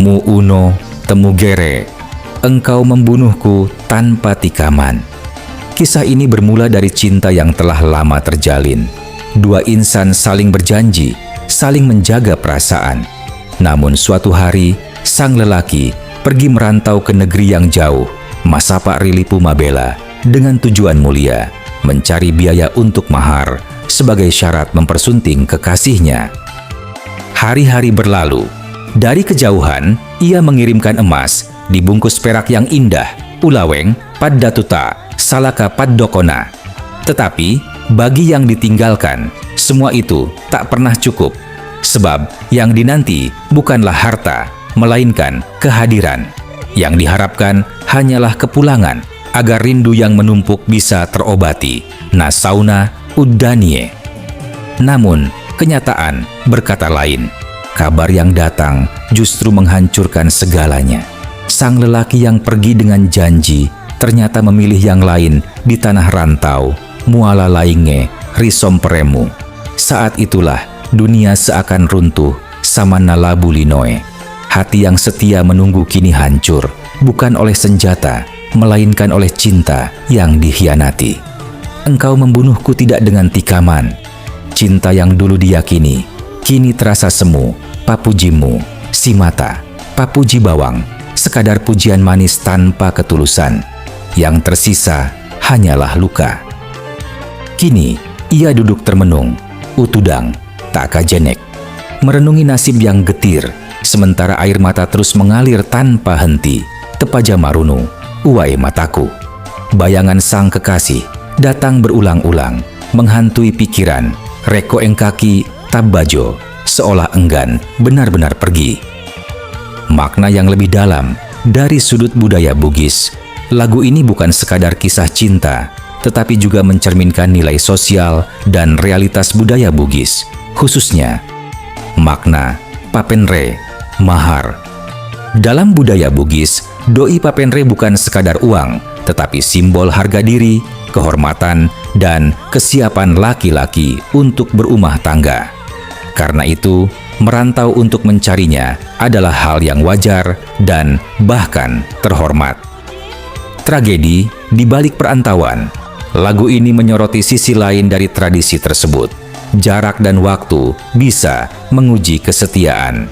Mu Uno Temugere, engkau membunuhku tanpa tikaman. Kisah ini bermula dari cinta yang telah lama terjalin. Dua insan saling berjanji, saling menjaga perasaan. Namun suatu hari, sang lelaki pergi merantau ke negeri yang jauh, Masapak Rilipu Mabela, dengan tujuan mulia, mencari biaya untuk mahar sebagai syarat mempersunting kekasihnya. Hari-hari berlalu. Dari kejauhan, ia mengirimkan emas dibungkus perak yang indah, ulaweng, paddatuta, salaka paddokona. Tetapi, bagi yang ditinggalkan, semua itu tak pernah cukup. Sebab, yang dinanti bukanlah harta, melainkan kehadiran. Yang diharapkan hanyalah kepulangan, agar rindu yang menumpuk bisa terobati. Nasauna uddanie. Namun, kenyataan berkata lain. Kabar yang datang justru menghancurkan segalanya. Sang lelaki yang pergi dengan janji ternyata memilih yang lain di tanah rantau, Muala Lainge, Risomperemu. Saat itulah dunia seakan runtuh, Samana Labulinoe. Hati yang setia menunggu kini hancur, bukan oleh senjata, melainkan oleh cinta yang dikhianati. Engkau membunuhku tidak dengan tikaman. Cinta yang dulu diyakini, kini terasa semu. Papujimu, si mata, papuji bawang, sekadar pujian manis tanpa ketulusan. Yang tersisa hanyalah luka. Kini, ia duduk termenung, utudang, tak kajenek, merenungi nasib yang getir, sementara air mata terus mengalir tanpa henti. Tepaja marunu, uai mataku. Bayangan sang kekasih datang berulang-ulang, menghantui pikiran, reko engkaki tabbajo, seolah enggan benar-benar pergi. Makna yang lebih dalam dari sudut budaya Bugis, lagu ini bukan sekadar kisah cinta, tetapi juga mencerminkan nilai sosial dan realitas budaya Bugis, khususnya makna papenre, mahar. Dalam budaya Bugis, doi papenre bukan sekadar uang, tetapi simbol harga diri, kehormatan, dan kesiapan laki-laki untuk berumah tangga. Karena itu, merantau untuk mencarinya adalah hal yang wajar dan bahkan terhormat. Tragedi di balik perantauan. Lagu ini menyoroti sisi lain dari tradisi tersebut. Jarak dan waktu bisa menguji kesetiaan.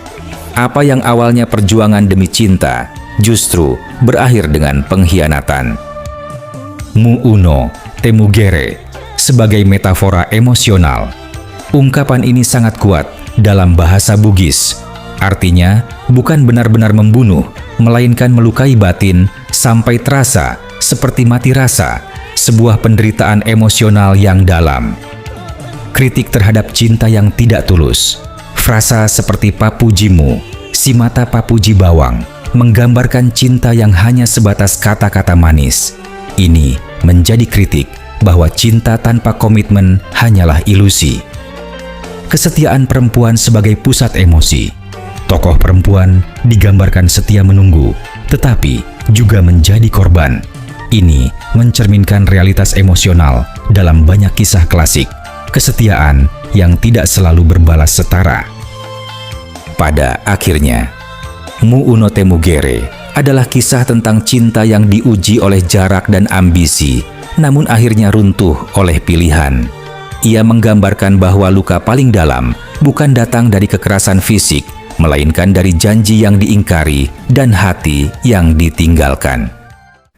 Apa yang awalnya perjuangan demi cinta, justru berakhir dengan pengkhianatan. Mu Uno Temugere sebagai metafora emosional. Ungkapan ini sangat kuat dalam bahasa Bugis. Artinya, bukan benar-benar membunuh, melainkan melukai batin sampai terasa seperti mati rasa, sebuah penderitaan emosional yang dalam. Kritik terhadap cinta yang tidak tulus. Frasa seperti papujimu, si mata papuji bawang, menggambarkan cinta yang hanya sebatas kata-kata manis. Ini menjadi kritik bahwa cinta tanpa komitmen hanyalah ilusi. Kesetiaan perempuan sebagai pusat emosi. Tokoh perempuan digambarkan setia menunggu, tetapi juga menjadi korban. Ini mencerminkan realitas emosional dalam banyak kisah klasik. Kesetiaan yang tidak selalu berbalas setara. Pada akhirnya, Mu Uno Temugere adalah kisah tentang cinta yang diuji oleh jarak dan ambisi, namun akhirnya runtuh oleh pilihan. Ia menggambarkan bahwa luka paling dalam bukan datang dari kekerasan fisik, melainkan dari janji yang diingkari dan hati yang ditinggalkan.